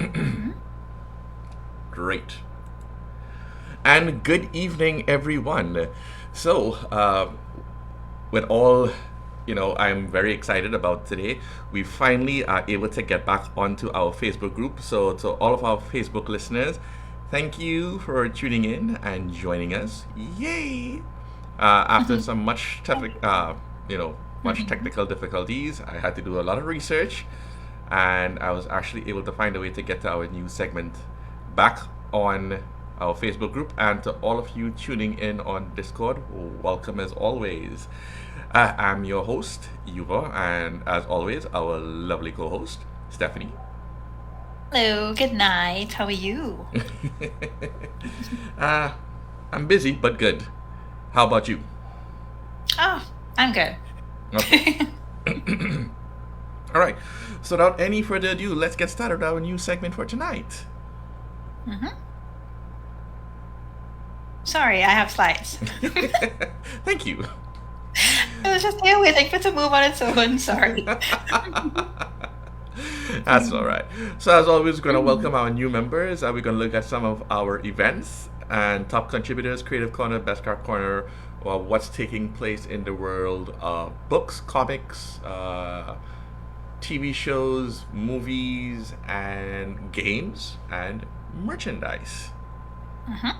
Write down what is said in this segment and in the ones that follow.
Mhm. Great. And good evening, everyone. So, with all, I'm very excited about today. We finally are able to get back onto our Facebook group. So, to all of our Facebook listeners, thank you for tuning in and joining us. Yay! After some much Mhm. technical difficulties, I had to do a lot of research, and I was actually able to find a way to get to our new segment back on our Facebook group. And to all of you tuning in on Discord, welcome as always. I'm your host, Yuva, and as always, our lovely co host, Stephanie. Hello, good night. How are you? uh, I'm busy, but good. How about you? Oh, I'm good. Okay. All right. So, without any further ado, let's get started with our new segment for tonight. Mhm. Sorry, I have slides. Thank you. I was just here waiting for it to move on its own. Sorry. That's all right. So, as always, we're going to Mhm. welcome our new members. We're going to look at some of our events and top contributors, Creative Corner, Best Car Corner, or what's taking place in the world of books, comics, TV shows, movies, and games, and merchandise. Mhm.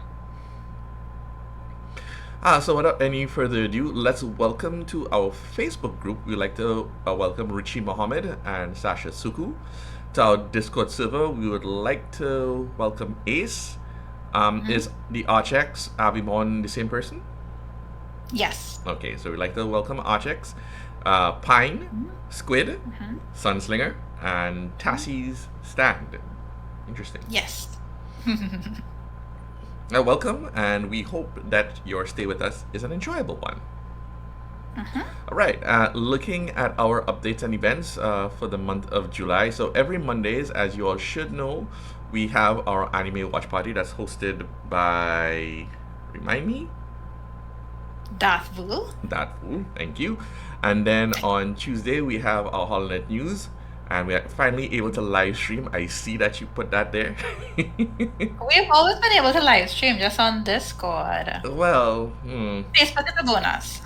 So without any further ado, let's welcome to our Facebook group. We'd like to welcome Richie Mohammed and Sasha Suku. To our Discord server, we would like to welcome Ace. Mhm. Is the Archex Avimon the same person? Yes. Okay, so we'd like to welcome Archex, Pine, Mhm. Squid, Mhm. Sunslinger, and Mhm. Tassie's Stand. Interesting. Yes. Welcome, and we hope that your stay with us is an enjoyable one. Mhm. All right, looking at our updates and events for the month of July. So every Mondays, as you all should know, we have our anime watch party that's hosted by, remind me, Darth Vader. that fool, thank you. And then on Tuesday, we have our HoloNet news, and we are finally able to live stream. I see that you put that there. We've always been able to live stream just on Discord. Well, Facebook is a bonus.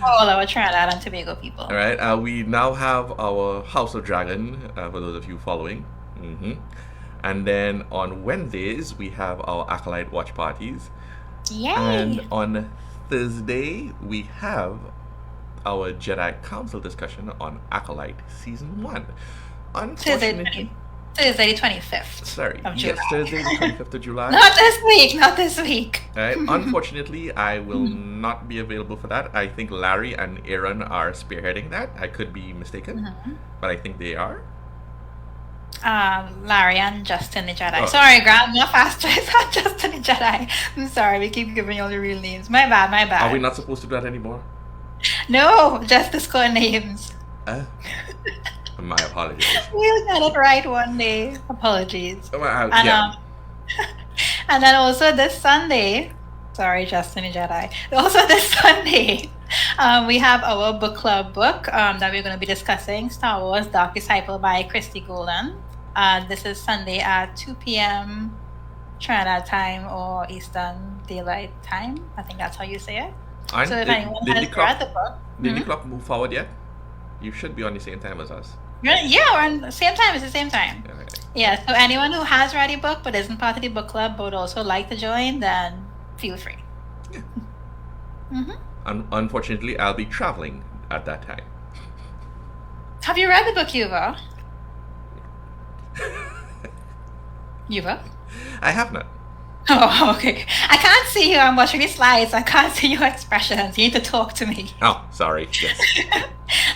All our Trinidad and Tobago All people. right, we now have our House of Dragon, for those of you following. And then on Wednesdays, we have our Acolyte watch parties. And Yay! on Thursday, we have our Jedi Council discussion on Acolyte Season 1. Thursday, Unfortunately, Thursday the 25th sorry, of yes, July. Thursday, the 25th of July. Not this week, not this week. All right, unfortunately, I will not be available for that. I think Larry and Aaron are spearheading that. I could be mistaken, Mhm. but I think they are. Larry and Justin the Jedi. Oh, Sorry, Grandma Faster. It's not Justin the Jedi. I'm sorry, we keep giving you all the real names. My bad, my are we bad. not supposed to do that anymore? No, just the score names. Uh, my apologies. We'll get it right one day. Apologies. And Yeah. and then also this Sunday, sorry, Justin the Jedi. Also this Sunday, we have our book club book that we're going to be discussing, Star Wars Dark Disciple by Christy Golden. This is Sunday at 2 p.m. Trinidad time or Eastern Daylight Time. I think that's how you say it. And So if anyone did has the read clock the book, did the clock move forward yet? You should be on the same time as us. yeah, we're on the same time. It's the same time. Okay. Yeah, so anyone who has read a book but isn't part of the book club but would also like to join, then feel free. Yeah. hmm Unfortunately, I'll be traveling at that time. Have you read the book, Yuva? Yuva? I have not. Oh, okay. I can't see you. I'm watching the slides. I can't see your expressions. You need to talk to me. Oh, sorry. Yes.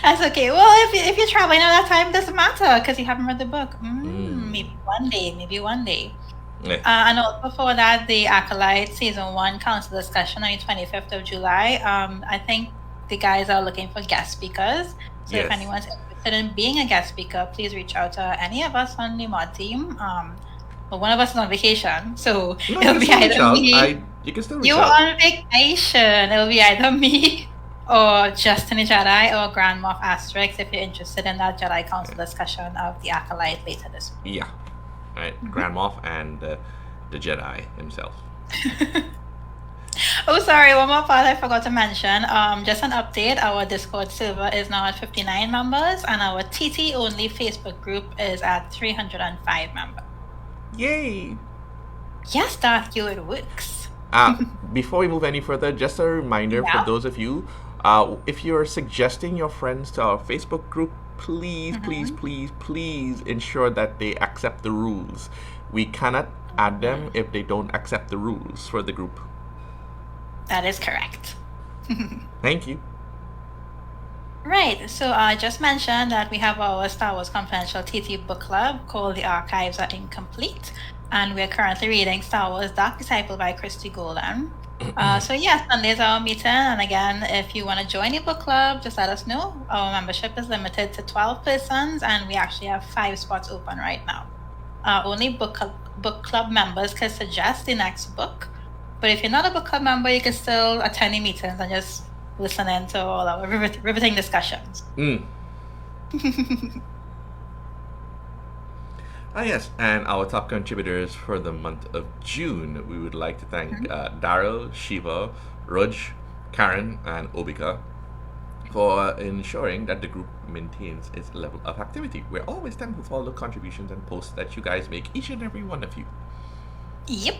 That's okay. Well, if you're traveling at that time, it doesn't matter because you haven't read the book. Maybe one day. Maybe one day. Yeah. And also before that, the Acolyte Season 1 Council discussion on the 25th of July. I think the guys are looking for guest speakers. So if Yes. anyone's interested in being a guest speaker, please reach out to any of us on the mod team. But one of us is on vacation, so No, it'll you be can still reach either out. me. You can still reach You're out. on vacation. It'll be either me or Justin the Jedi or Grand Moff Asterix if you're interested in that Jedi Council discussion of the Acolyte later this week. Yeah. right? Grand Moff and the Jedi himself. Oh, sorry, one more part I forgot to mention. Just an update. Our Discord server is now at 59 members, and our TT only Facebook group is at 305 members. Yay! Yes, Dark, it works. Before we move any further, just a reminder for those of you, if you're suggesting your friends to our Facebook group, please, please, please, please ensure that they accept the rules. We cannot add them if they don't accept the rules for the group. That is correct. Thank you. Right, so I just mentioned that we have our Star Wars Confidential TT book club called The Archives Are Incomplete, and we're currently reading Star Wars Dark Disciple by Christy Golden. So yeah, Sunday's our meeting, and again, if you want to join the book club, just let us know. Our membership is limited to 12 persons, and we actually have 5 spots open right now. Only book club members can suggest the next book, but if you're not a book club member, you can still attend the meetings and just listen in to all our riveting discussions. Yes, and our top contributors for the month of June, we would like to thank Daryl, Shiva, Raj, Karen, and Obika for ensuring that the group maintains its level of activity. We're always thankful for all the contributions and posts that you guys make, each and every one of you. Yep.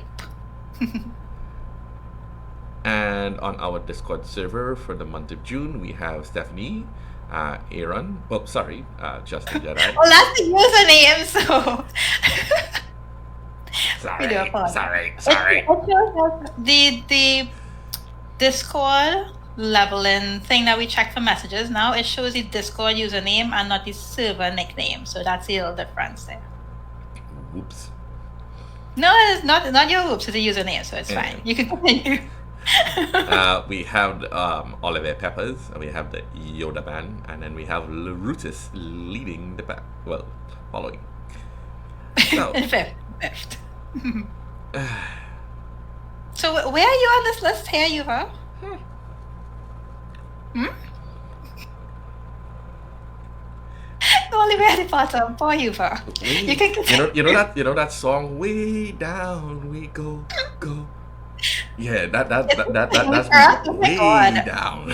And on our Discord server for the month of June, we have Stephanie, Aaron, Justin Jedi. Oh, that's the username, so. Sorry. The Discord leveling thing that we check for messages now, it shows the Discord username and not the server nickname, so that's the little difference there. Whoops. No, it's not your oops, it's a username, so it's fine. You can continue. We have Oliver Peppers, and we have the Yoda Band, and then we have Larutis leading the pack. Well, following. So, In fifth. So where are you on this list here, Yuva? Only way at the bottom, poor Yuva. You can continue. you know that song, way down we go. Yeah, that's way down.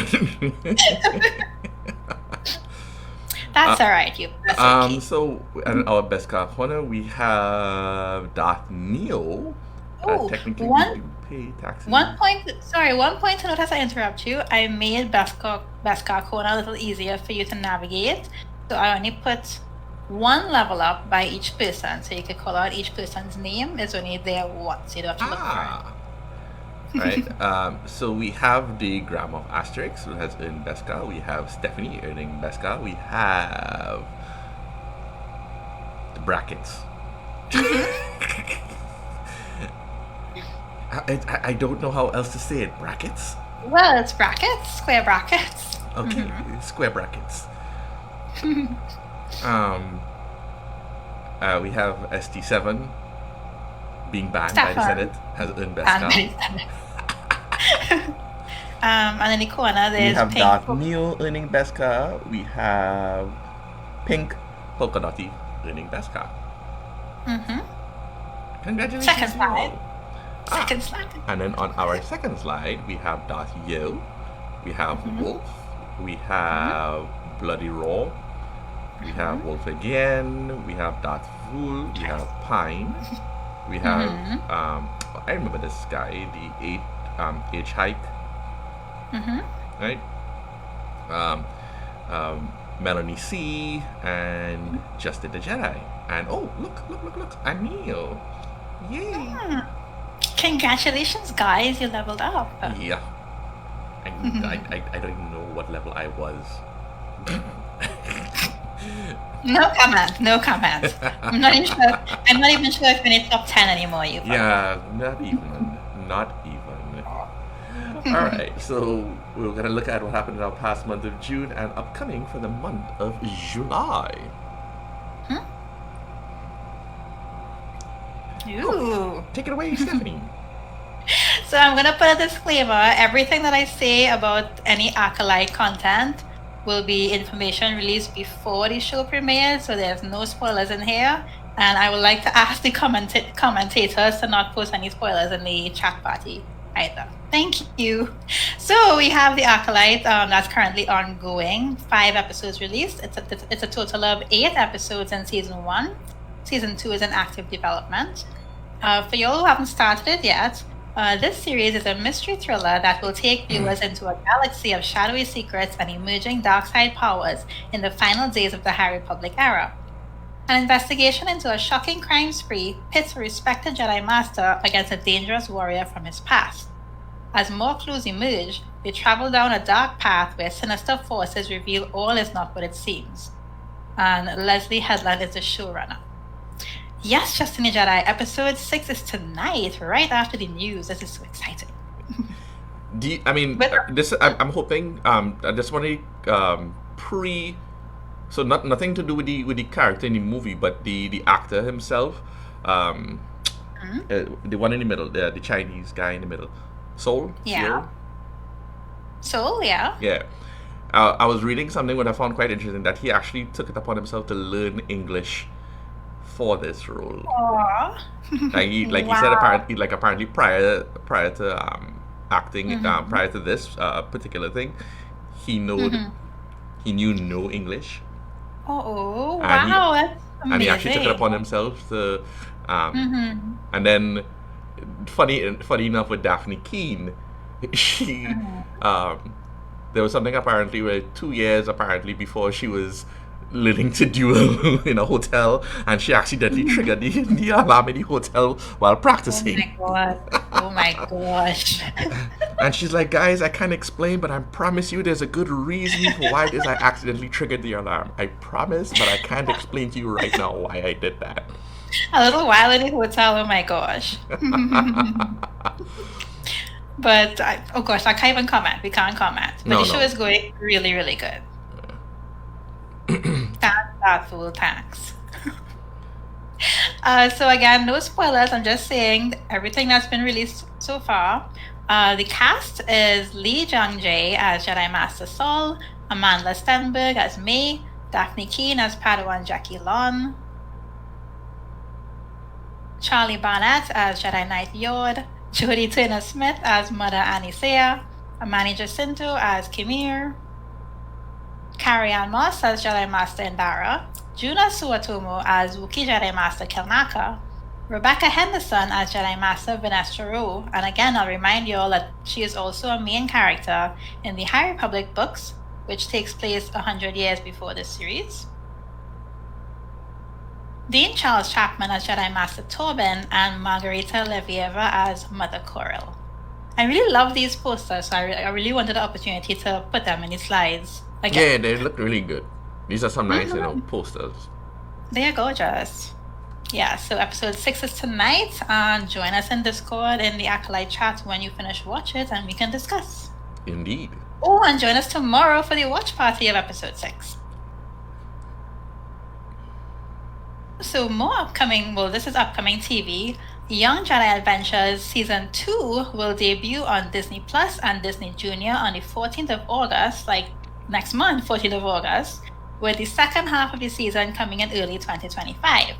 That's all right, you. Okay. So in our best car corner, we have Darth Neo. Technically, we do pay taxes. One point to note as I interrupt you. I made best car corner a little easier for you to navigate. So I only put one level up by each person, so you can call out each person's name. It's only there once. You don't have to look for it. Right. So we have the Gram of Asterix, who has earned Beskar. We have Stephanie earning Beskar. We have the brackets. I don't know how else to say it. Brackets? Well, it's brackets, square brackets. Okay, square brackets. We have ST7 being banned by the Senate, has earned Beskar. And in the corner there's we have pink. Darth Neo earning Beskar. We have Pink Polka Dotty earning Beskar. Congratulations. Second slide. Second slide. And then on our second slide, we have Darth Yo. We have Wolf. We have Bloody Raw. We have Wolf again. We have Darth Fool. We have Pine. We have I remember this guy, the H hike. Right? Melanie C and Justin the Jedi. And look, a Neo. Yay! Congratulations, guys, you leveled up. Yeah. I don't even know what level I was. No comment. I'm not even sure if we're in the top 10 anymore, you. Yeah, not even. Alright, so we're gonna look at what happened in our past month of June and upcoming for the month of July. Ooh. Take it away, Stephanie. So I'm going to put a disclaimer. Everything that I say about any Acolyte content will be information released before the show premieres, so there's no spoilers in here. And I would like to ask the commentators to not post any spoilers in the chat party either. Thank you. So we have The Acolyte that's currently ongoing. 5 episodes released. It's a total of 8 episodes in season 1. Season 2 is in active development. For y'all who haven't started it yet, this series is a mystery thriller that will take viewers into a galaxy of shadowy secrets and emerging dark side powers in the final days of the High Republic era. An investigation into a shocking crime spree pits a respected Jedi Master against a dangerous warrior from his past. As more clues emerge, we travel down a dark path where sinister forces reveal all is not what it seems. And Leslie Headland is the showrunner. Yes, Justin Jedi, episode 6 is tonight, right after the news. This is so exciting. I'm hoping. I just want to So nothing to do with the character in the movie, but the actor himself, the one in the middle, the Chinese guy in the middle, Soul. Yeah. Soul, yeah. Yeah. I was reading something what I found quite interesting, that he actually took it upon himself to learn English for this role. Aww. He said apparently prior to acting, prior to this particular thing, he knew no English. Oh, wow, that's amazing. And he actually took it upon himself to, and then, funny enough with Daphne Keane, she, there was something apparently where 2 years apparently before she was learning to duel in a hotel, and she accidentally triggered the alarm in the hotel while practicing. Oh my gosh. And she's like, guys, I can't explain, but I promise you there's a good reason for why it is I accidentally triggered the alarm. I promise, but I can't explain to you right now why I did that. A little while in the hotel, oh my gosh. But, I can't even comment. We can't comment. But the show is going really, really good. That's full thanks. So again, no spoilers. I'm just saying everything that's been released so far. The cast is Lee Jung-jae as Jedi Master Saul, Amanda Stenberg as May, Daphne Keane as Padawan Jackie Lon, Charlie Barnett as Jedi Knight Yod, Jodie Turner-Smith as Mother Anisea, Amani Jacinto as Kimir, Carrie Ann Moss as Jedi Master Indara, Juna Suatomo as Wookiee Jedi Master Kelnaka, Rebecca Henderson as Jedi Master Vanessa Rowe, and again I'll remind you all that she is also a main character in the High Republic books, which takes place 100 years before this series. Dean Charles Chapman as Jedi Master Tobin, and Margarita Levieva as Mother Coral. I really love these posters, so I really wanted the opportunity to put them in the slides. Yeah, they look really good. These are some nice, posters. They are gorgeous. Yeah, so episode 6 is tonight, and join us in Discord in the Acolyte chat when you finish watch it, and we can discuss. Indeed. Oh, and join us tomorrow for the watch party of episode 6. So this is upcoming TV. Young Jedi Adventures Season 2 will debut on Disney Plus and Disney Junior on the 14th of August, like next month, 14th of August, with the second half of the season coming in early 2025.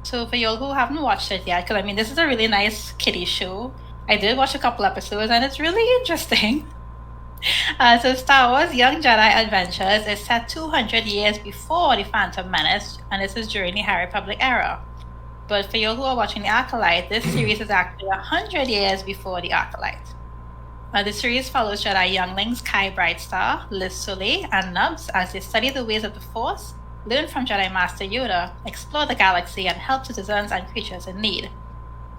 So for y'all who haven't watched it yet, because this is a really nice kiddie show. I did watch a couple episodes and it's really interesting. So Star Wars Young Jedi Adventures is set 200 years before The Phantom Menace, and this is during the High Republic era. But for you who are watching The Acolyte, this series is actually 100 years before The Acolyte. The series follows Jedi younglings Kai Brightstar, Liz Soleil, and Nubs as they study the ways of the Force, learn from Jedi Master Yoda, explore the galaxy, and help citizens and creatures in need.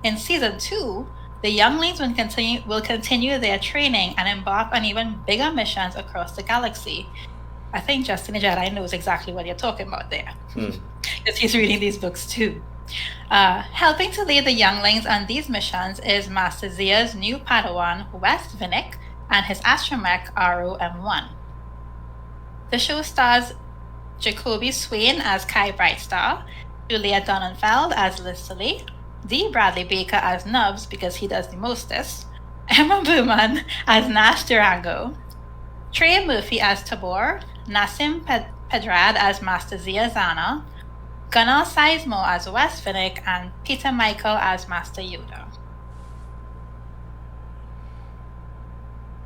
In Season 2, the younglings will continue their training and embark on even bigger missions across the galaxy. I think Justin Jedi knows exactly what you're talking about there, because he's reading these books too. Helping to lead the younglings on these missions is Master Zia's new Padawan, West Vinnick, and his astromech, ROM-1. The show stars Jacoby Swain as Kai Brightstar, Julia Donenfeld as Liz Soleil, D. Bradley Baker as Nubs because he does the mostest, Emma Berman as Nash Durango, Trey Murphy as Tabor, Nassim Pedrad as Master Zia Zana, Gunnar Sizemore as Wes Finnick, and Peter Michael as Master Yoda.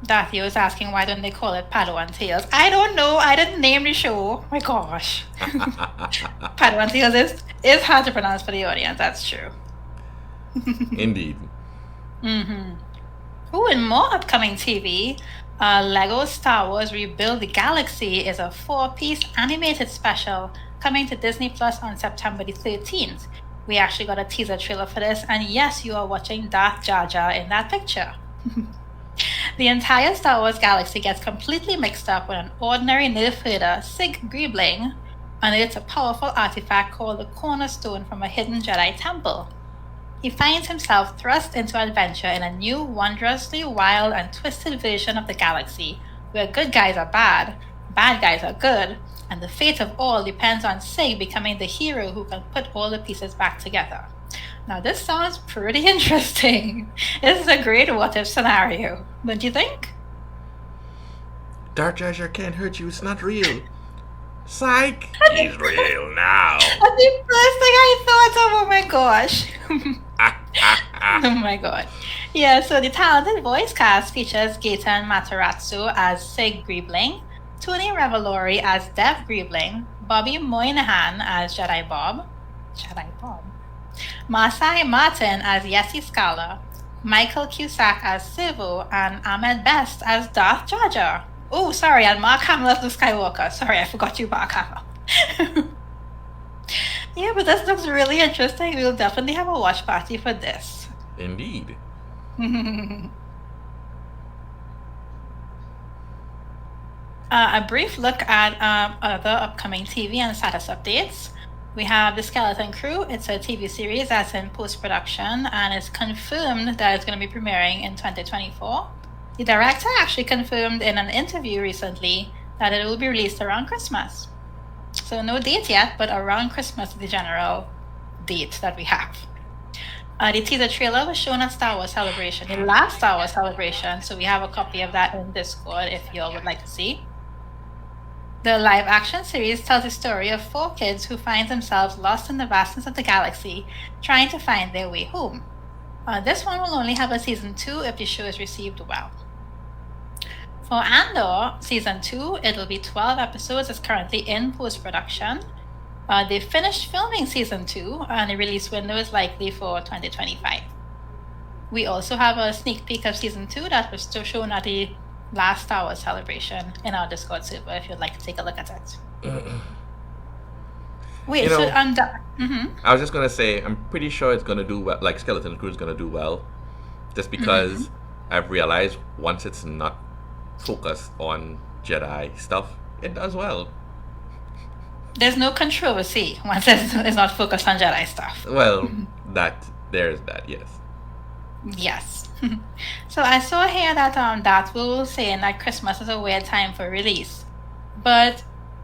Darth was asking why don't they call it Padawan Tales? I don't know. I didn't name the show. My gosh. Padawan Tales is hard to pronounce for the audience. That's true. Indeed. Oh, and more upcoming TV. Lego Star Wars Rebuild the Galaxy is a 4-piece animated special coming to Disney Plus on September the 13th. We actually got a teaser trailer for this, and yes, you are watching Darth Jar Jar in that picture. The entire Star Wars galaxy gets completely mixed up when an ordinary Nilf herder, Sig Greebling, unearths a powerful artifact called the Cornerstone from a hidden Jedi temple. He finds himself thrust into adventure in a new, wondrously wild and twisted version of the galaxy, where good guys are bad guys are good, and the fate of all depends on Sig becoming the hero who can put all the pieces back together. Now, this sounds pretty interesting. This is a great what-if scenario, don't you think? Darth Jar Jar can't hurt you. It's not real. Psych! He's real now. That's the first thing I thought of. Oh my gosh. Oh my god. Yeah, so the talented voice cast features Gaten Matarazzo as Sig Greebling, Tony Revolori as Dev Greebling, Bobby Moynihan as Jedi Bob, Masai Martin as Yessi Scala, Michael Cusack as Sivu, and Ahmed Best as Darth Jar Jar. Oh, sorry, and Mark Hamill as Luke Skywalker. Sorry, I forgot you, Mark Hamill. Yeah, but this looks really interesting. We'll definitely have a watch party for this. Indeed. A brief look at other upcoming TV and status updates. We have The Skeleton Crew. It's a TV series that's in post-production, and it's confirmed that it's going to be premiering in 2024. The director actually confirmed in an interview recently that it will be released around Christmas. So no date yet, but around Christmas is the general date that we have. The teaser trailer was shown at Star Wars Celebration, the last Star Wars Celebration, so we have a copy of that in Discord if you all would like to see. The live-action series tells the story of 4 kids who find themselves lost in the vastness of the galaxy, trying to find their way home. This one will only have a season 2 if the show is received well. For Andor season 2, it'll be 12 episodes. It's currently in post-production. They finished filming season 2, and the release window is likely for 2025. We also have a sneak peek of season 2 that was still shown at the last Star Wars Celebration in our Discord server if you'd like to take a look at it. Wait, so I was just gonna say, I'm pretty sure it's gonna do well. Like Skeleton Crew is gonna do well, just because I've realized once it's not focused on Jedi stuff, it does well. There's no controversy once it's not focused on Jedi stuff. Well, there's that, yes. Yes. So I saw here that Darth was saying that Christmas is a weird time for release, but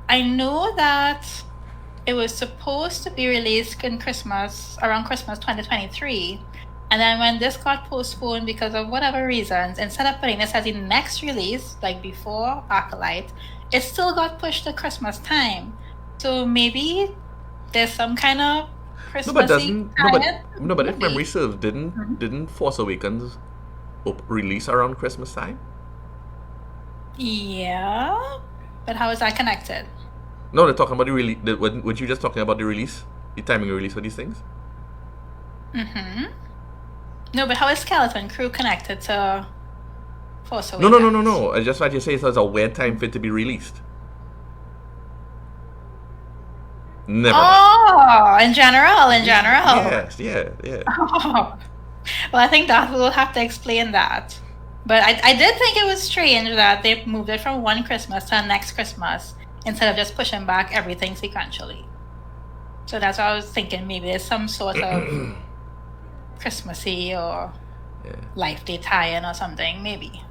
I know that it was supposed to be released around Christmas 2023, and then when this got postponed because of whatever reasons, instead of putting this as the next release, like before Acolyte, it still got pushed to Christmas time. So maybe there's some kind of Christmassy but if memory serves, didn't Force Awakens release around Christmas time? Yeah, but how is that connected? No, they're talking about the release. Were you just talking about the release, the timing of release for these things? No, but how is Skeleton Crew connected to Force Awakens? No. I just thought you say it's a weird time for it to be released. Never. Oh, in general. Yes, yeah. Oh. Well, I think Darth will have to explain that. But I did think it was strange that they moved it from one Christmas to the next Christmas instead of just pushing back everything sequentially. So that's what I was thinking. Maybe there's some sort of Christmassy or life day tie-in or something. Maybe.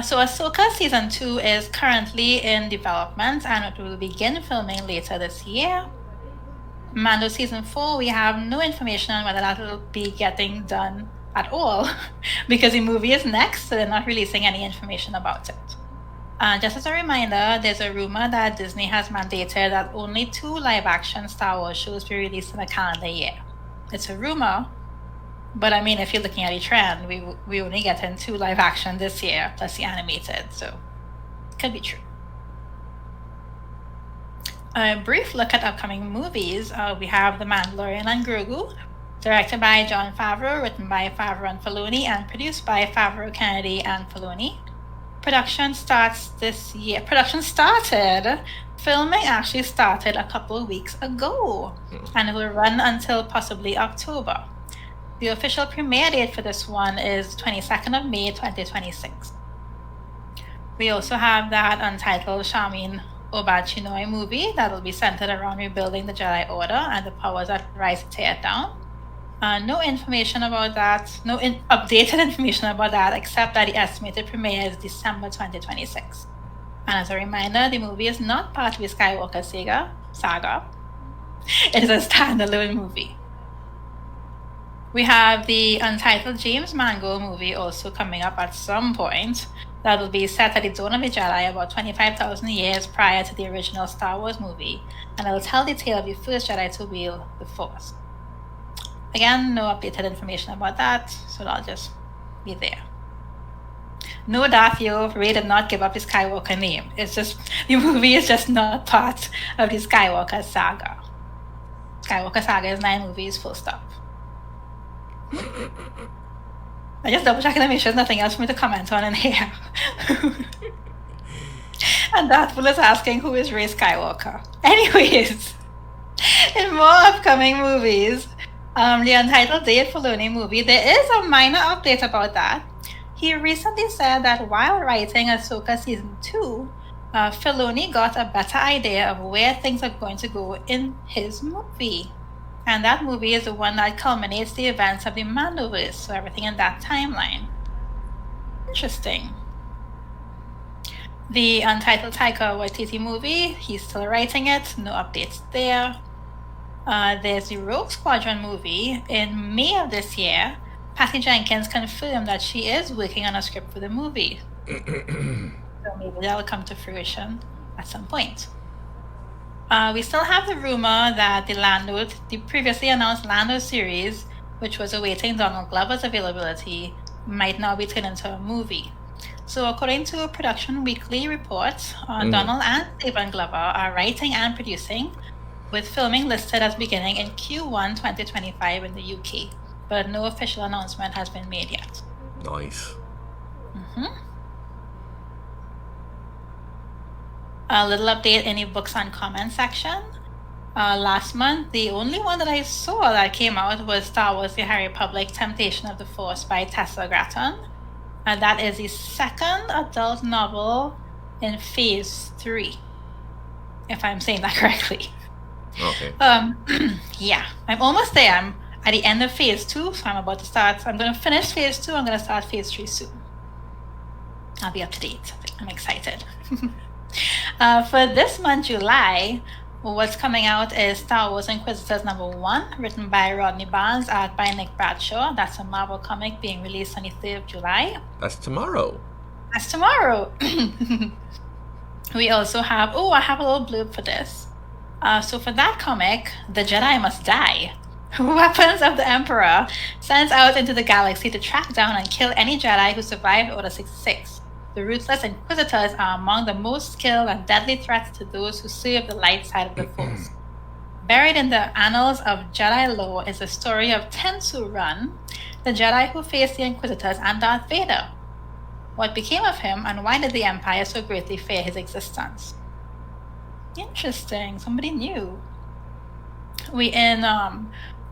So Ahsoka Season 2 is currently in development and it will begin filming later this year. Mando Season 4, we have no information on whether that will be getting done at all because the movie is next, so they're not releasing any information about it. Just as a reminder, there's a rumor that Disney has mandated that only 2 live-action Star Wars shows be released in a calendar year. It's a rumor, but I mean, if you're looking at a trend, we only get in 2 live-action this year, plus the animated, so it could be true. A brief look at upcoming movies. We have The Mandalorian and Grogu, directed by Jon Favreau, written by Favreau and Filoni, and produced by Favreau, Kennedy, and Filoni. Production starts this year. Production started. Filming actually started a couple of weeks ago, and it will run until possibly October. The official premiere date for this one is 22nd of May, 2026. We also have that untitled Charmin Obad-Chinoy movie that will be centered around rebuilding the Jedi Order and the powers that rise to tear it down. No information about that, no updated information about that, except that the estimated premiere is December 2026. And as a reminder, the movie is not part of the Skywalker saga. It is a standalone movie. We have the untitled James Mangold movie also coming up at some point. That will be set at the Dawn of the Jedi about 25,000 years prior to the original Star Wars movie, and it will tell the tale of the first Jedi to wield the Force. Again, no updated information about that, so that'll just be there. No, Darth Ray did not give up his Skywalker name. It's just, the movie is just not part of the Skywalker saga. Skywalker saga is 9 movies, full stop. I just double checking to make sure there's nothing else for me to comment on in here. And Darth is asking who is Rey Skywalker. Anyways, in more upcoming movies, the untitled Dave Filoni movie, there is a minor update about that. He recently said that while writing Ahsoka Season 2, Filoni got a better idea of where things are going to go in his movie. And that movie is the one that culminates the events of the Mandoverse, so everything in that timeline. Interesting. The untitled Taika Waititi movie, he's still writing it, no updates there. There's the Rogue Squadron movie. In May of this year, Patty Jenkins confirmed that she is working on a script for the movie. So maybe that'll come to fruition at some point. We still have the rumor that the previously announced Lando series, which was awaiting Donald Glover's availability, might now be turned into a movie. So according to a Production Weekly report, Donald and Stephen Glover are writing and producing, with filming listed as beginning in Q1 2025 in the UK, but no official announcement has been made yet. Nice. A little update in the books and comments section. Last month, the only one that I saw that came out was Star Wars The High Republic Temptation of the Force by Tessa Gratton. And that is the second adult novel in Phase 3, if I'm saying that correctly. Okay. Yeah, I'm almost there. I'm at the end of Phase 2, so I'm going to finish Phase 2, I'm going to start Phase 3 soon. I'll be up to date. I'm excited. For this month, July, what's coming out is Star Wars Inquisitors #1, written by Rodney Barnes, art by Nick Bradshaw. That's a Marvel comic being released on the 3rd of July. That's tomorrow. That's tomorrow. We also have, I have a little blurb for this. So for that comic, The Jedi Must Die. Weapons of the Emperor sends out into the galaxy to track down and kill any Jedi who survived Order 66. The ruthless Inquisitors are among the most skilled and deadly threats to those who serve the light side of the Force. Buried in the annals of Jedi lore is the story of Tensu Run, the Jedi who faced the Inquisitors and Darth Vader. What became of him, and why did the Empire so greatly fear his existence? Interesting, somebody new. In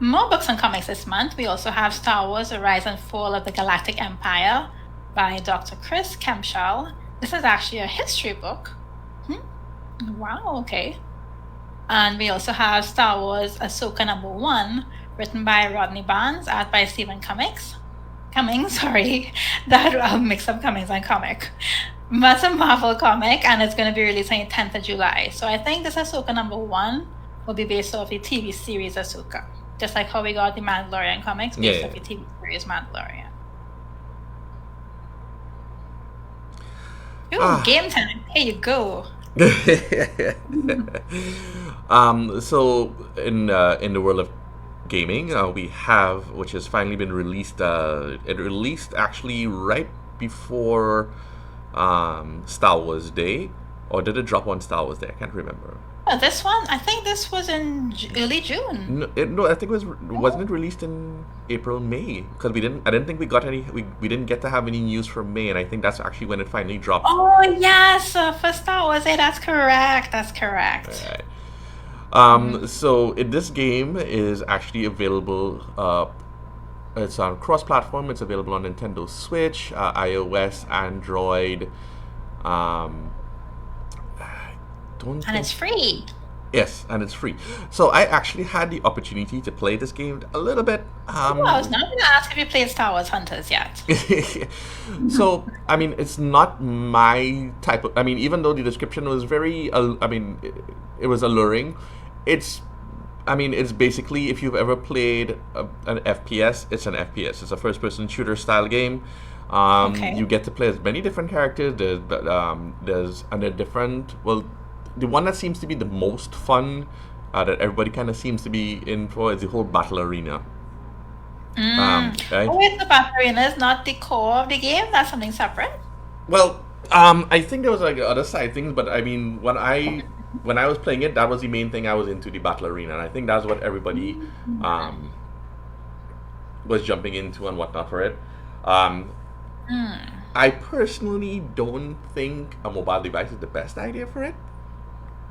more books and comics this month, we also have Star Wars: The Rise and Fall of the Galactic Empire by Dr. Chris Kempshall. This is actually a history book. Wow, okay. And we also have Star Wars Ahsoka #1, written by Rodney Barnes, art by Stephen Cummings. That I'll mix up Cummings and comic. That's a Marvel comic, and it's going to be released on the 10th of July. So I think this Ahsoka #1 will be based off the TV series Ahsoka. Just like how we got the Mandalorian comics based off the TV series Mandalorian. Ooh, game time. Here you go. So in the world of gaming, we have, which has finally been released. It released actually right before Star Wars Day, or did it drop on Star Wars Day? I can't remember. Oh, this one, I think this was in early June. No, I think it wasn't it released in April, May? Because we didn't. I didn't think we got any. We didn't get to have any news for May, and I think that's actually when it finally dropped. Oh, yes, for Star Wars. Hey, that's correct. That's correct. Right. So this game is actually available. It's on cross-platform. It's available on Nintendo Switch, iOS, Android. Don't And think it's free. Yes, and it's free. So I actually had the opportunity to play this game a little bit. Oh, I was not going to ask if you played Star Wars Hunters yet. So I mean, it's not my type of. I mean, even though the description was very, it was alluring. It's, I mean, it's basically if you've ever played an FPS, it's an FPS. It's a first-person shooter style game. Okay. You get to play as many different characters. There's and they're different. Well, the one that seems to be the most fun, that everybody kind of seems to be in for, is the whole battle arena. Right? Oh, wait, the battle arena is not the core of the game? That's something separate? Well, I think there was like other side things, but I mean, when I was playing it, that was the main thing I was into, the battle arena, and I think that's what everybody was jumping into and whatnot for it. Um, I personally don't think a mobile device is the best idea for it,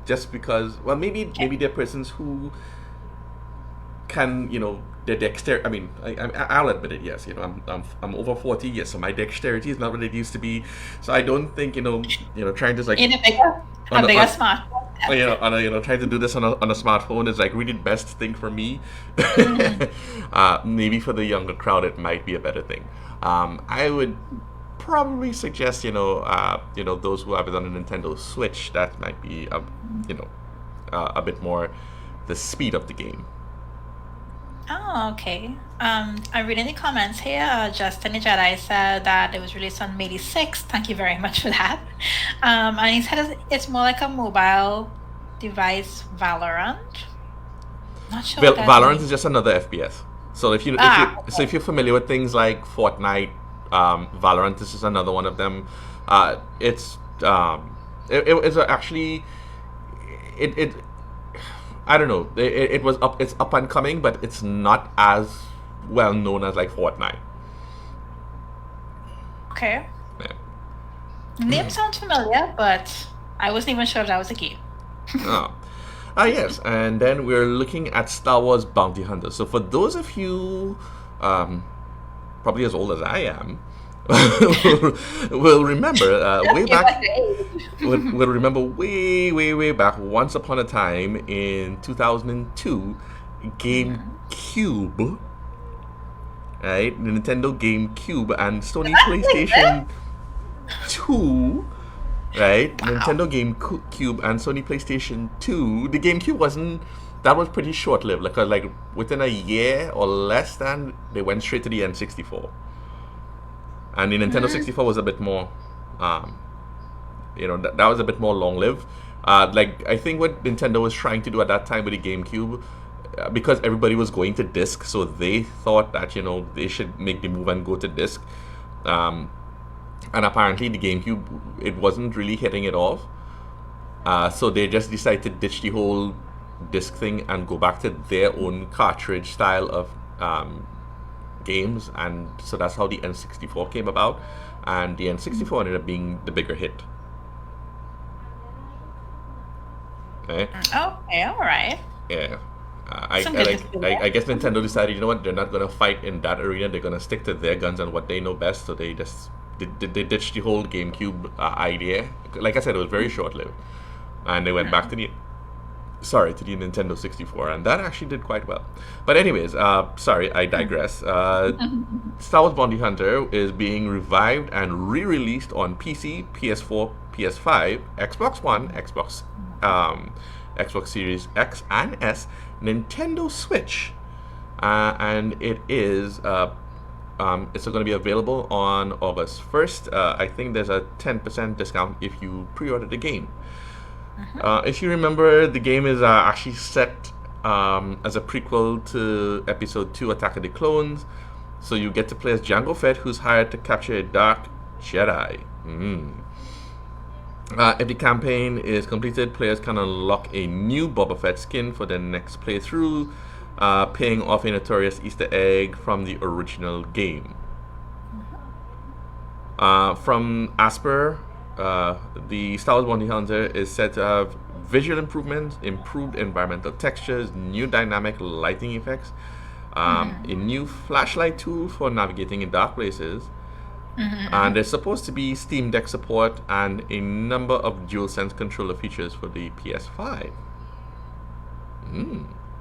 just because, well, maybe there are persons who can, their dexterity. I mean, I'll admit it. Yes, I'm over 40. Yes, so my dexterity is not what it used to be. So I don't think trying to like In on a a, bigger on, smartphone. trying to do this on a smartphone is like really the best thing for me. Maybe for the younger crowd, it might be a better thing. I would probably suggest those who have it on a Nintendo Switch, that might be a bit more the speed of the game. Oh, okay. I'm reading the comments here. Justin the Jedi said that it was released on May the 6th. Thank you very much for that. And he said it's more like a mobile device Valorant. Not sure Well, what that Valorant means. is just another FPS. So if you're familiar with things like Fortnite, Valorant, this is another one of them. It's it's actually it I don't know. It was up. It's up and coming, but it's not as well known as like Fortnite. Okay. Yeah. Name sounds familiar, but I wasn't even sure if that was a game. Oh. Yes, and then we're looking at Star Wars Bounty Hunter. So for those of you, probably as old as I am, will remember way Give back. us the age. Will remember way back. Once upon a time in 2002, GameCube, right? The Nintendo GameCube and Sony PlayStation 2. Right, Wow. Nintendo GameCube and Sony PlayStation 2. The GameCube wasn't. That was pretty short-lived. Like within a year or less than, they went straight to the N64, and the Nintendo Mm, 64 was a bit more. Um, that was a bit more long-lived. Like I think what Nintendo was trying to do at that time with the GameCube, because everybody was going to disc, so they thought that they should make the move and go to disc. Um, and apparently the GameCube, it wasn't really hitting it off. So they just decided to ditch the whole disc thing and go back to their own cartridge style of games, and so that's how the N64 came about, and the N64 ended up being the bigger hit. Okay, okay, all right. yeah. Some good history I there. guess Nintendo decided, what, they're not gonna fight in that arena. They're gonna stick to their guns and what they know best. So they just they ditched the whole GameCube idea. Like I said, it was very short lived, and they went back to the Nintendo 64, and that actually did quite well. But anyways, sorry, I digress. Star Wars Bounty Hunter is being revived and re-released on PC, PS4, PS5, Xbox One, Xbox Series X and S, Nintendo Switch, and it is It's going to be available on August 1st. I think there's a 10% discount if you pre-order the game. If you remember, the game is actually set as a prequel to Episode 2, Attack of the Clones. So you get to play as Jango Fett, who's hired to capture a Dark Jedi. If the campaign is completed, players can unlock a new Boba Fett skin for their next playthrough, paying off a notorious Easter egg from the original game. From Asper, the Star Wars Bounty Hunter is said to have visual improvements, improved environmental textures, new dynamic lighting effects, a new flashlight tool for navigating in dark places, and there's supposed to be Steam Deck support and a number of DualSense controller features for the PS5.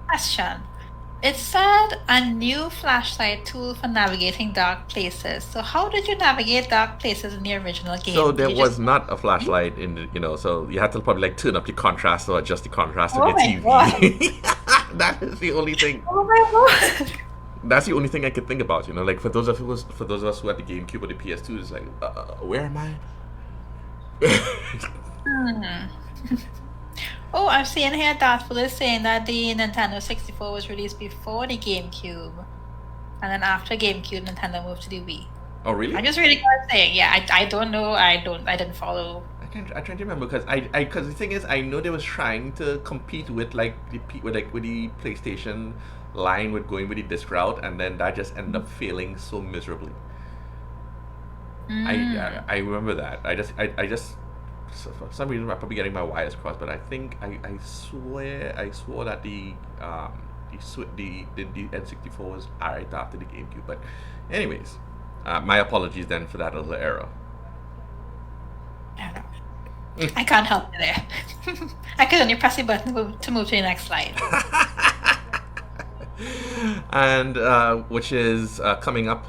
Question. It said a new flashlight tool for navigating dark places. So how did you navigate dark places in the original game? So there was not a flashlight in the, so you had to probably like turn up the contrast or adjust the contrast of your TV. God. That is the only thing. Oh my god. That's the only thing I could think about. Like for those of us who had the GameCube or the PS2, it's like, where am I? Oh, I'm seeing here Darthful is saying that the Nintendo 64 was released before the GameCube. And then after GameCube, Nintendo moved to the Wii. Oh, really? I'm just reading what it's saying. Yeah, I don't know. I didn't follow. I'm trying to remember because because the thing is, I know they was trying to compete with the PlayStation line with going with the disc route, and then that just ended up failing so miserably. I remember that. I just so for some reason I'm probably getting my wires crossed, but I think I swore that the N64 was alright after the GameCube. But anyways, my apologies then for that little error. I don't know. I can't help you there. I could only press the button to move to the next slide. And which is coming up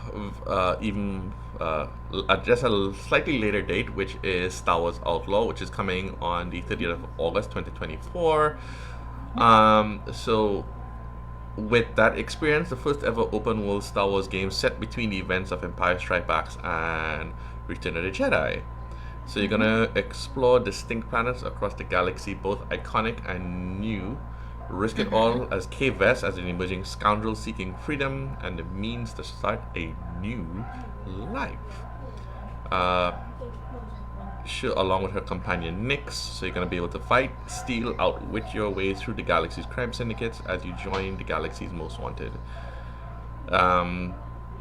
even at just a slightly later date, which is Star Wars Outlaw, which is coming on the 30th of August 2024. So with that experience, the first ever open world Star Wars game set between the events of Empire Strikes Back and Return of the Jedi. So you're gonna explore distinct planets across the galaxy, both iconic and new. Risk it all as Kay Vess as an emerging scoundrel seeking freedom and the means to start a new life. Along with her companion Nyx, so you're going to be able to fight, steal, outwit your way through the galaxy's crime syndicates as you join the galaxy's most wanted.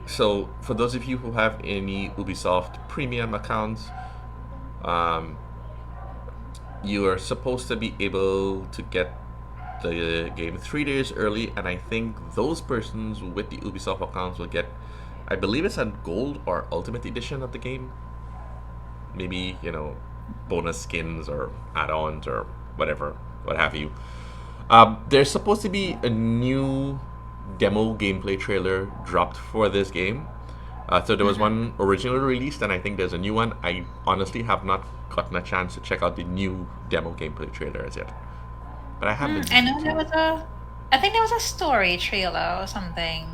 So for those of you who have any Ubisoft premium accounts, you are supposed to be able to get the game 3 days early, and I think those persons with the Ubisoft accounts will get, I believe it's a gold or ultimate edition of the game. Maybe, bonus skins or add-ons or whatever, what have you. There's supposed to be a new demo gameplay trailer dropped for this game. So there was one originally released, and I think there's a new one. I honestly have not gotten a chance to check out the new demo gameplay trailer as yet. But I haven't. I know I think there was a story trailer or something.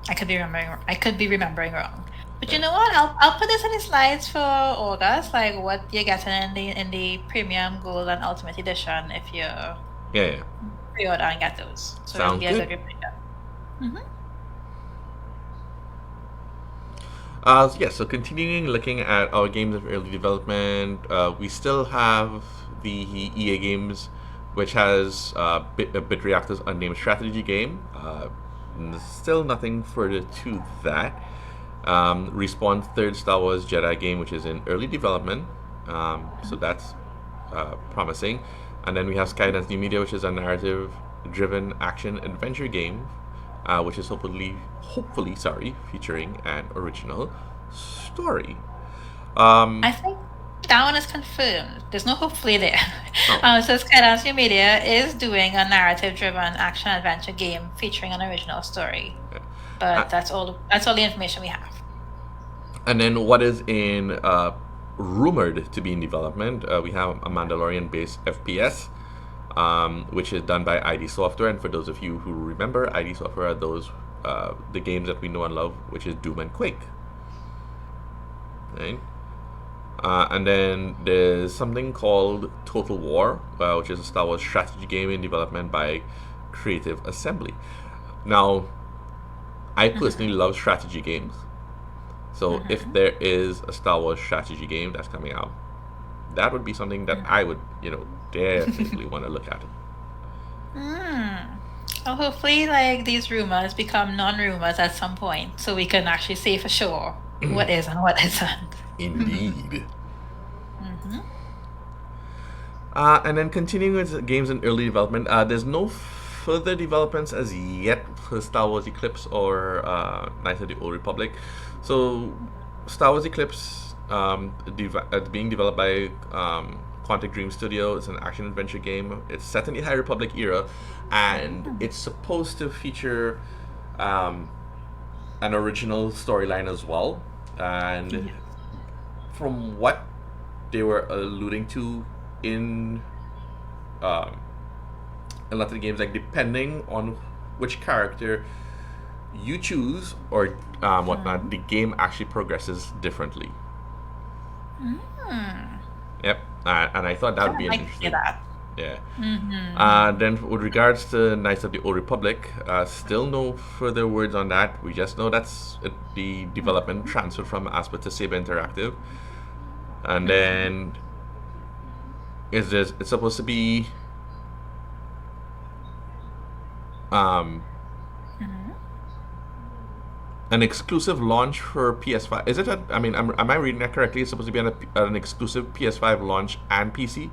I could be remembering wrong. But you know what? I'll put this in the slides for August, like what you're getting in the premium gold and ultimate edition if you pre-order and get those. So Sounds it'll be good. a good reminder. So continuing looking at our games of early development, we still have the EA games, which has Bit Reactor's unnamed strategy game. Still nothing further to that. Respawn's third Star Wars Jedi game, which is in early development, so that's promising. And then we have Skydance New Media, which is a narrative-driven action-adventure game, which is hopefully featuring an original story. I think that one is confirmed. There's no hopefully there. So Skydance New Media is doing a narrative-driven action-adventure game featuring an original story. But that's all the information we have. And then what is in rumored to be in development, we have a Mandalorian-based FPS, which is done by ID Software. And for those of you who remember, ID Software are those the games that we know and love, which is Doom and Quake. Right? And then there's something called Total War, which is a Star Wars strategy game in development by Creative Assembly. Now, I personally love strategy games. So if there is a Star Wars strategy game that's coming out, that would be something that I would, definitely want to look at. Well, hopefully, like these rumors become non-rumors at some point, so we can actually say for sure what is and what isn't. Indeed. And then continuing with games in early development, there's no further developments as yet for Star Wars Eclipse or Knights of the Old Republic. So, Star Wars Eclipse being developed by Quantic Dream Studio. It's an action adventure game. It's set in the High Republic era, and it's supposed to feature an original storyline as well. And from what they were alluding to in a lot of the games, like depending on which character you choose or whatnot, the game actually progresses differently. Yep, and I thought that would be I like to interesting. see that. Yeah. Then with regards to Knights of the Old Republic, still no further words on that. We just know that's the development transferred from Asper to Saber Interactive, and then it's supposed to be an exclusive launch for PS5. Is it? Am I reading that correctly? It's supposed to be an exclusive PS5 launch and PC.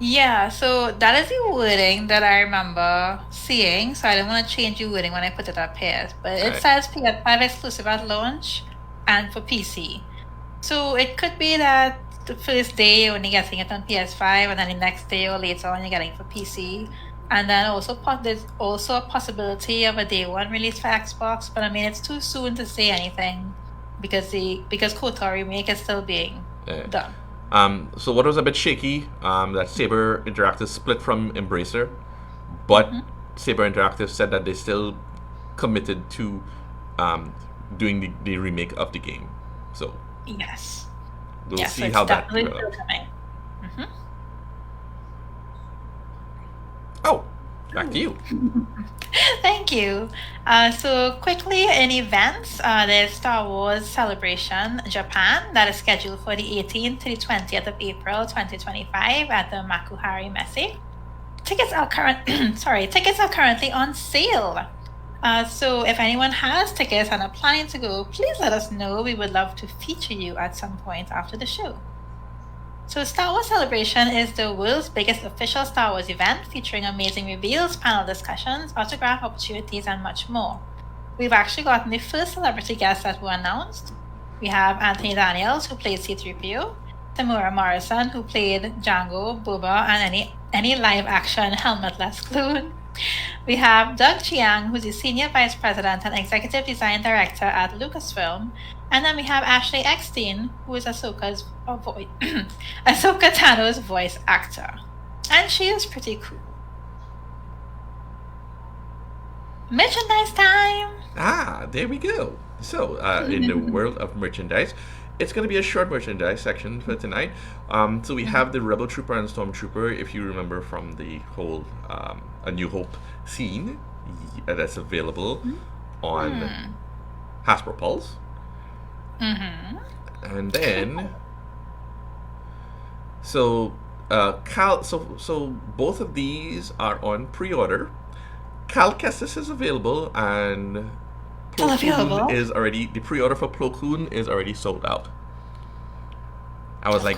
Yeah, so that is the wording that I remember seeing. So I don't want to change the wording when I put it up here. But it Right. says PS5 exclusive at launch and for PC. So it could be that the first day you're only getting it on PS5, and then the next day or later on you're getting it for PC. And then also there's also a possibility of a day one release for Xbox. But I mean, it's too soon to say anything because KOTOR remake is still being done. So what was a bit shaky, that Saber Interactive split from Embracer, but Saber Interactive said that they still committed to doing the remake of the game. So Yes. we'll Yes, so see it's how that definitely still develops. coming. Oh, back to you. Thank you. So quickly in events, there's Star Wars Celebration Japan that is scheduled for the 18th to the 20th of April 2025 at the Makuhari Messe. Tickets are currently on sale. So if anyone has tickets and are planning to go, please let us know. We would love to feature you at some point after the show. So Star Wars Celebration is the world's biggest official Star Wars event featuring amazing reveals, panel discussions, autograph opportunities, and much more. We've actually gotten the first celebrity guests that were announced. We have Anthony Daniels, who played C-3PO, Tamura Morrison, who played Django, Boba, and any live-action helmetless clone. We have Doug Chiang, who's the Senior Vice President and Executive Design Director at Lucasfilm. And then we have Ashley Eckstein, who is Ahsoka Tano's voice actor. And she is pretty cool. Merchandise time! There we go. So, in the world of merchandise, it's going to be a short merchandise section for tonight. So we have the Rebel Trooper and Stormtrooper, if you remember from the whole A New Hope scene, that's available on Hasbro Pulse. And then, so both of these are on pre-order. Cal Kestis is available, and Plo Koon is already, the pre-order for Plo Koon is already sold out. I was like,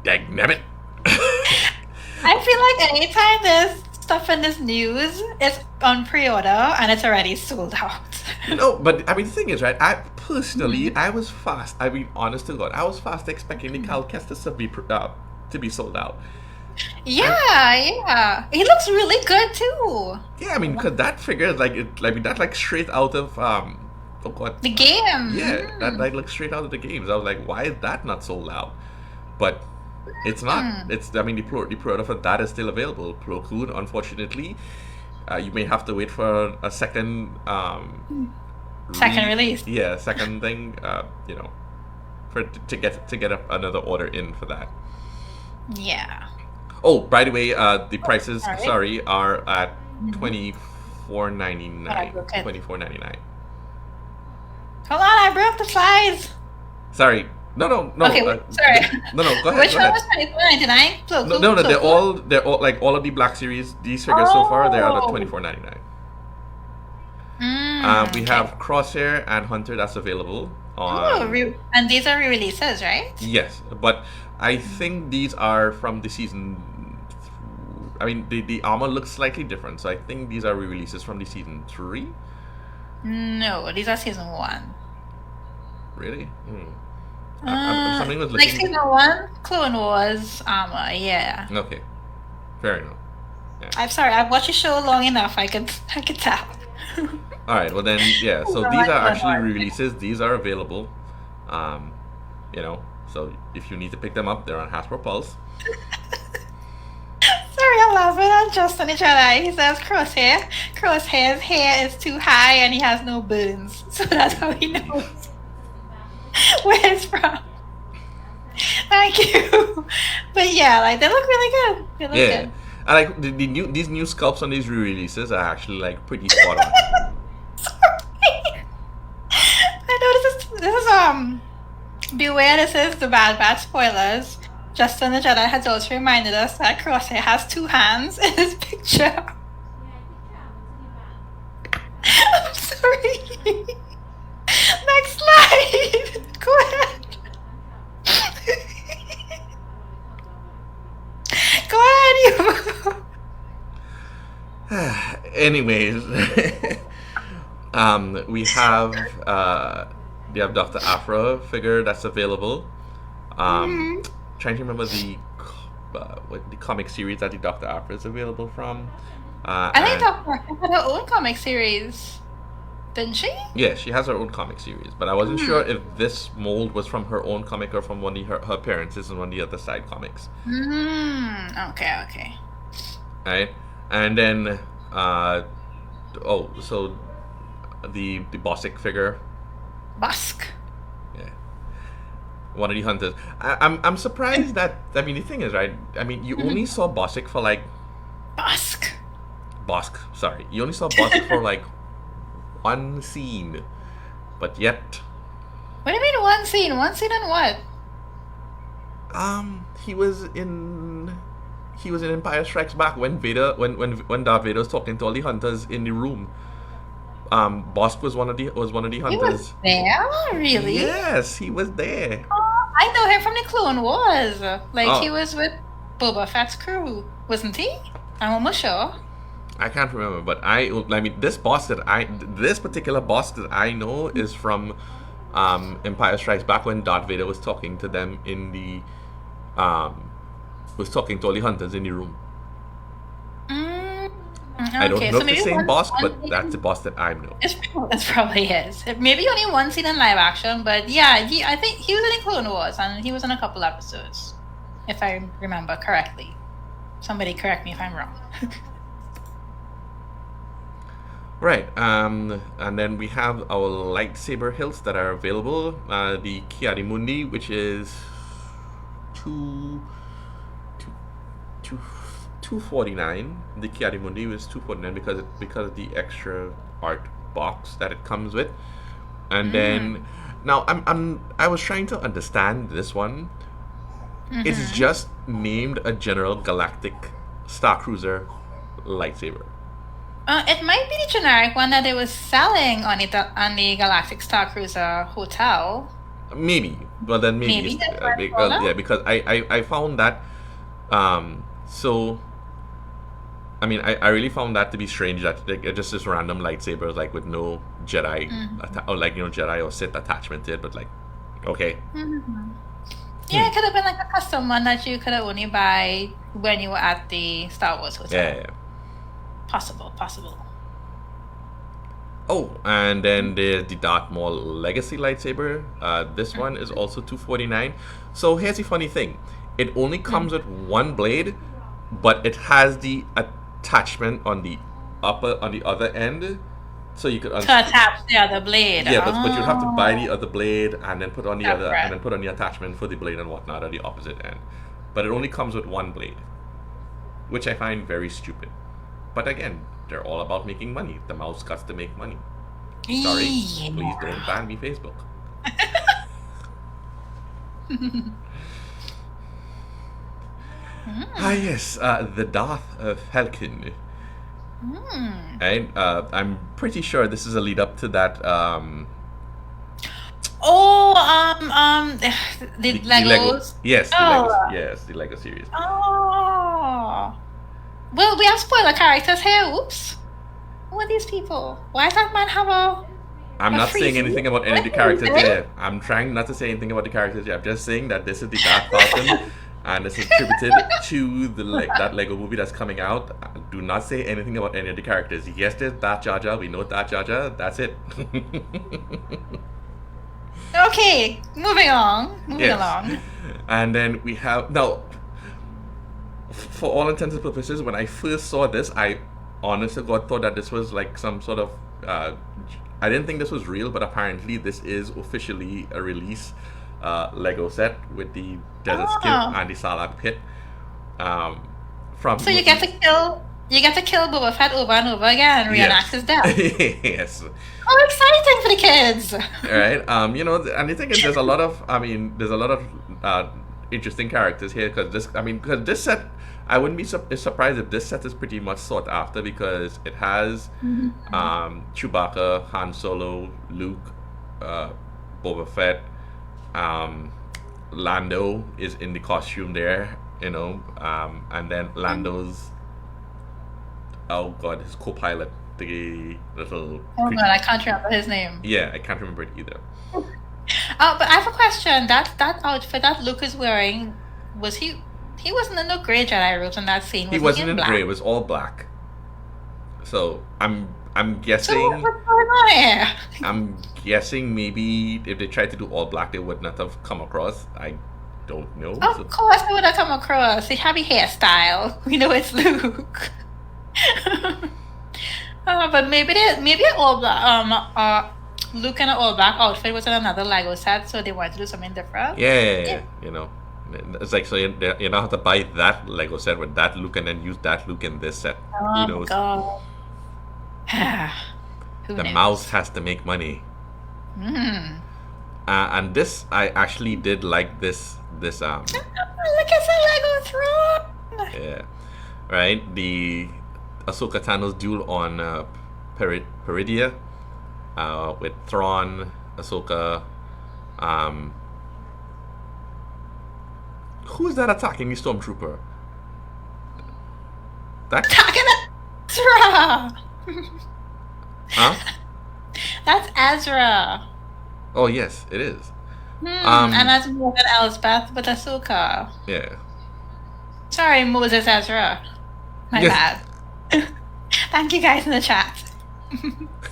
dagnabbit. I feel like anytime there's stuff in this news, it's on pre-order and it's already sold out. No, but I mean, the thing is, right, I personally, I was fast, I mean, honest to God, I was fast expecting the Cal Kestis to be sold out. Yeah. He looks really good too. Yeah, I mean, because that figure is that's like straight out of the game. Yeah, that looks straight out of the games. I was like, why is that not sold out? But it's not. The pre-order for that is still available. Plo Koon, unfortunately, You may have to wait for a second Second release. yeah, second thing, for to get another order in for that. Yeah. Oh, by the way, the prices, All right. sorry, are at Mm-hmm. $24.99. Okay. $24.99. Hold on, I broke the slides. Sorry. No, no, no. Okay, sorry. No, no. Go ahead. Which Go one ahead. was 24.99? No, no, no. Cloak. They're all like all of the Black Series. These figures so far, they're at Oh. 24.99. We Okay. have Crosshair and Hunter that's available Oh, on. and these are re-releases, right? Yes, but I think these are from the season. I mean, the armor looks slightly different, so I think these are re-releases from the season 3. No, these are season 1. Really? I'm something was Like looking. season 1, Clone Wars armor, yeah. Okay, fair enough. Yeah. I'm sorry, I've watched the show long enough, I could tell. All right. Well then, yeah. So No, these I are don't actually know. re-releases. These are available. Um, so if you need to pick them up, they're on Hasbro Pulse. Sorry, I'm laughing at Justin each other. He says Crosshair. Crosshair's hair is too high and he has no burns. So that's how he knows where it's from. Thank you. But yeah, like they look really good. They look Yeah. good. I like these new sculpts on these re-releases are actually like pretty spot on. Sorry. I know this is beware, this is the bad spoilers. Justin the Jedi has also reminded us that Crosshair has 2 hands in his picture. I'm sorry. Next slide. Go ahead. Go ahead, you. Anyways, we have Dr. Afra figure that's available. Trying to remember what the comic series that the Dr. Afra is available from. I think And Dr. Martin had her own comic series, didn't she? yeah, she has her own comic series, but I wasn't sure if this mold was from her own comic or from one of her appearances in one of the other side comics. Okay. Right? And then, so the Bossk figure, Busk. yeah, one of the hunters. I'm surprised that, I mean, the thing is, right? I mean, you only saw Bossk for like Busk. Bossk. Sorry, you only saw Bossk for like one scene, but yet, What do you mean one scene? One scene on what? he was in. He was in Empire Strikes Back when when Darth Vader was talking to all the hunters in the room. Bossk was one of the He hunters. was there? Really? Yes, he was there. Oh, I know him from the Clone Wars. Like he Oh, was with Boba Fett's crew, wasn't he? I'm almost sure. I can't remember, but I mean this this particular boss that I know is from Empire Strikes Back when Darth Vader was talking to them in the was talking to all the hunters in the room. Mm, I don't okay, know so if the maybe same boss, but scene- that's the boss that I know. It's probably his. Maybe only one scene in live action, but yeah, I think he was in the Clone Wars and he was in a couple episodes, if I remember correctly. Somebody correct me if I'm wrong. Right, and then we have our lightsaber hilts that are available. The Kiadimundi, which is two, two, two, 249. The Kiadimundi was 249 because of the extra art box that it comes with. And then now I was trying to understand this one. It's just named a General Galactic Star Cruiser lightsaber. It might be the generic one that they was selling on the Galactic Star Cruiser hotel. Maybe, but then maybe, Maybe that's what it's because, called? yeah, because I found that so I mean I really found that to be strange that like, just this random lightsaber like with no Jedi or like Jedi or Sith attachment to it, but like okay, Yeah, it could have been like a custom one that you could have only buy when you were at the Star Wars hotel. yeah. Possible. Oh, and then there's the Darth Maul Legacy lightsaber. This one is also 249. So here's the funny thing: it only comes with one blade, but it has the attachment on the upper on the other end, so you could To attach the other blade. yeah, but you'd have to buy the Oh, other blade and then put on the other and separate. then put on the attachment for the blade and whatnot at the opposite end. But it only comes with one blade, which I find very stupid. But again, they're all about making money. The mouse got to make money. Sorry, please Yeah. don't ban me, Facebook. Ah yes, the Darth Falcon. Right? I'm pretty sure this is a lead up to that Oh, the the Lego. Legos. Yes, the Lego. Oh, Yes, the Lego series. oh. Well, we have spoiler characters here. Oops. Who are these people? Why does that man have I'm a not saying freeze? anything about any of the What is characters it? there. I'm trying not to say anything about the characters there. I'm just saying that this is the Darth Falcon, and it's attributed to that Lego movie that's coming out. Do not say anything about any of the characters. Yes, there's Darth Jar Jar. We know Darth Jar Jar. That's it. Okay, moving along. Moving Yes. along. And then we have now, for all intents and purposes, when I first saw this, I honestly God thought that this was like some sort of. I didn't think this was real, but apparently this is officially a release Lego set with the Desert Skip Oh. and the Sarlacc pit. From So you get to kill Boba Fett over and over again and reenact his death. yes. Oh, exciting for the kids. Right. And the thing is, there's a lot of interesting characters here because this set, I wouldn't be surprised if this set is pretty much sought after because it has Chewbacca, Han Solo, Luke, Boba Fett, Lando is in the costume there, and then Lando's his co-pilot, the little Oh creature. god, I can't remember his name. Yeah, I can't remember it either. But I have a question. That outfit that Luke is wearing, was he wasn't in no grey Jedi robes in that scene. He Was wasn't in in black? gray; it was all black. So I'm So guessing what's going on here? I'm guessing maybe if they tried to do all black, they would not have come across. I don't know. So- Of course, I would have come across the happy hairstyle. We know it's Luke. But maybe an all black Luke in an all black outfit was in another Lego set, so they wanted to do something different. yeah. It's like so you don't have to buy that Lego set with that look and then use that look in this set. Who Oh knows? god. Who The knows? mouse has to make money. Mm. And this, I actually did like this. Look at the Lego throne. Yeah, right. The Ahsoka Tano's duel on Peridia, with Thrawn, Ahsoka. Who is that attacking the stormtrooper? That Talking Ezra. huh? That's Ezra. Oh yes, it is. And that's Morgan Elsbeth with Ahsoka. Yeah. Sorry, Moses Ezra. My Yes. bad. Thank you guys in the chat.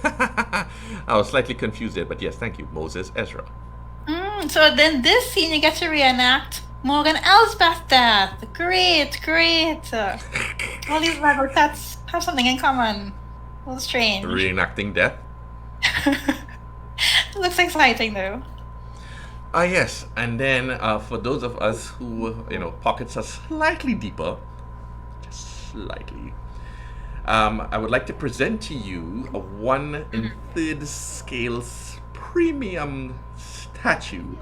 I was slightly confused there, but yes, thank you, Moses Ezra. So then this scene you get to reenact Morgan Elsbeth's death. Great. All these Lego sets have something in common. A little strange. Reenacting death. Looks exciting though. Ah yes, and then for those of us who pockets are slightly deeper, just slightly, I would like to present to you a 1/3 scale premium statue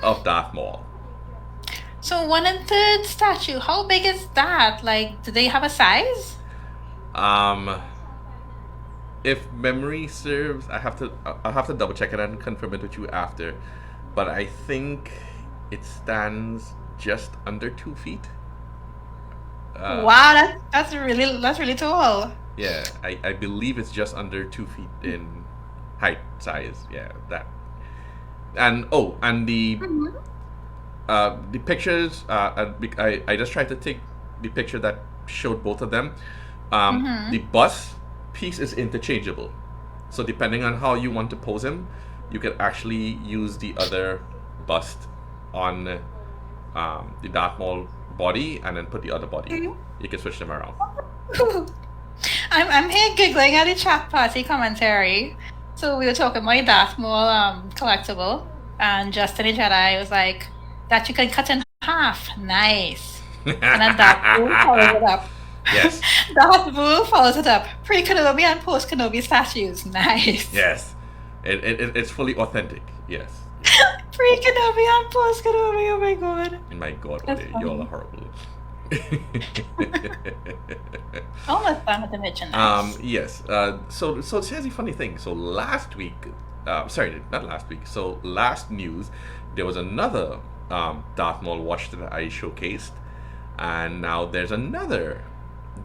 of Darth Maul. So 1/3 statue. How big is that? Like, do they have a size? If memory serves, I'll have to double check it and confirm it with you after, but I think it stands just under 2 feet. Wow, that's really tall. Yeah, I believe it's just under 2 feet in height size. Yeah, that. And the pictures. I just tried to take the picture that showed both of them. The bust piece is interchangeable, so depending on how you want to pose him, you can actually use the other bust on the Darth Maul body and then put the other body. You can switch them around. I'm here giggling at the chat party commentary. So we were talking about Darth Maul collectible, and Justin the Jedi was like, that you can cut in half. Nice. And then Darth Maul follows it up. Yes. Darth Maul follows it up. Pre-Kenobi and post-Kenobi statues. Nice. Yes. It's fully authentic. Yes. Pre-Kenobi and post-Kenobi. Oh my god. My God, That's Ole, funny. y'all are horrible. Almost done with the merchandise. Yes. So here's the funny thing. So last week, sorry, not last week. So last news, there was another Darth Maul watch that I showcased, and now there's another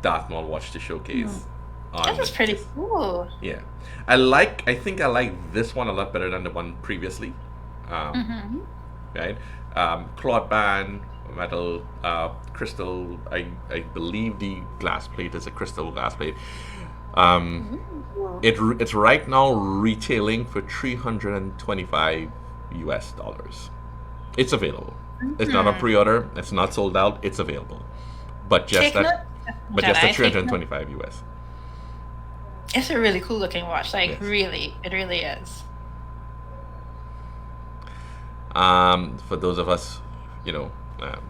Darth Maul watch to showcase. That was pretty cool. Yeah, I think I like this one a lot better than the one previously. Right, cloth band, metal, crystal. I believe the glass plate is a crystal glass plate. It's right now retailing for $325 US. It's available. It's not a pre-order. It's not sold out. It's available, but just Take that, note, but just Jedi, at take note. $325 US. It's a really cool looking watch. Like, Yes. really, it really is. For those of us,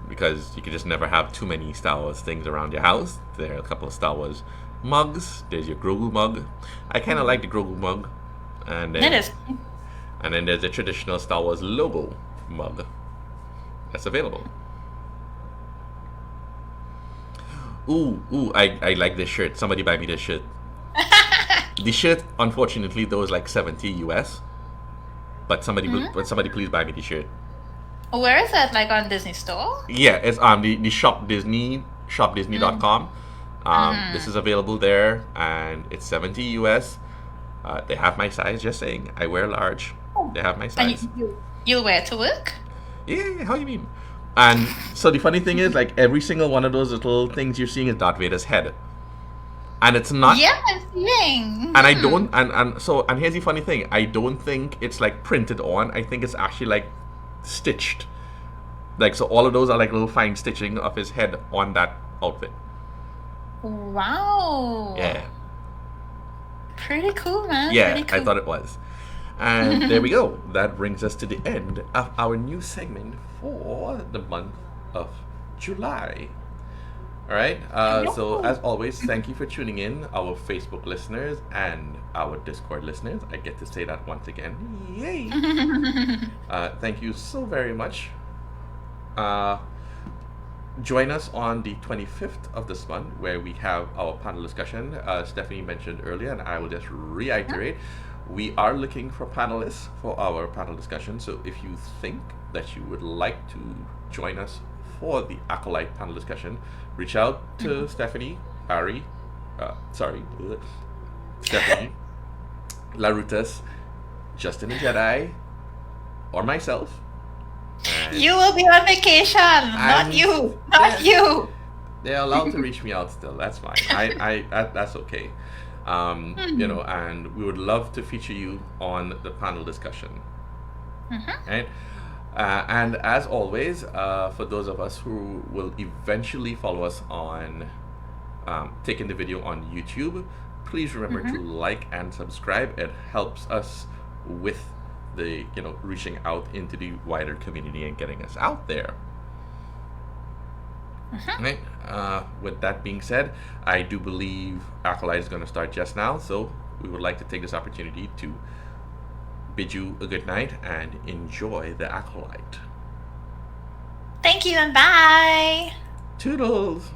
because you can just never have too many Star Wars things around your house, there are a couple of Star Wars mugs. There's your Grogu mug. I kind of like the Grogu mug, and It then is. and then there's the traditional Star Wars logo mug that's available. Ooh, I like this shirt. Somebody buy me this shirt. The shirt, unfortunately, though, is like 70 US. But somebody please buy me the shirt. Where is it? Like on Disney Store? Yeah, it's the shop Disney, shopdisney.com. This is available there, and it's 70 US. They have my size, just saying. I wear large. They have my And size. you'll wear it to work? Yeah, how you mean? And so the funny thing is, like, every single one of those little things you're seeing is Darth Vader's head. And it's not. Yeah, I'm seeing. And I don't. And here's the funny thing. I don't think it's like printed on. I think it's actually like stitched. Like, so all of those are like little fine stitching of his head on that outfit. Wow. Yeah. Pretty cool, man. Yeah, Pretty cool. I thought it was. And there we go. That brings us to the end of our new segment for the month of July. All right. So as always, thank you for tuning in, our Facebook listeners and our Discord listeners. I get to say that once again. Yay! Thank you so very much. Join us on the 25th of this month, where we have our panel discussion. Stephanie mentioned earlier, and I will just reiterate. We are looking for panelists for our panel discussion. So if you think that you would like to join us for the Acolyte panel discussion, reach out to Stephanie, Barry, Stephanie, Larutas, Justin the Jedi, or myself. And You will be on vacation, not you. Not you. they're allowed to reach me out still. That's fine. That's okay. And we would love to feature you on the panel discussion. Right? And as always, for those of us who will eventually follow us on taking the video on YouTube, please remember to like and subscribe. It helps us with the reaching out into the wider community and getting us out there. Right. With that being said, I do believe Acolyte is going to start just now, so we would like to take this opportunity to bid you a good night and enjoy the Acolyte. Thank you and bye. Toodles!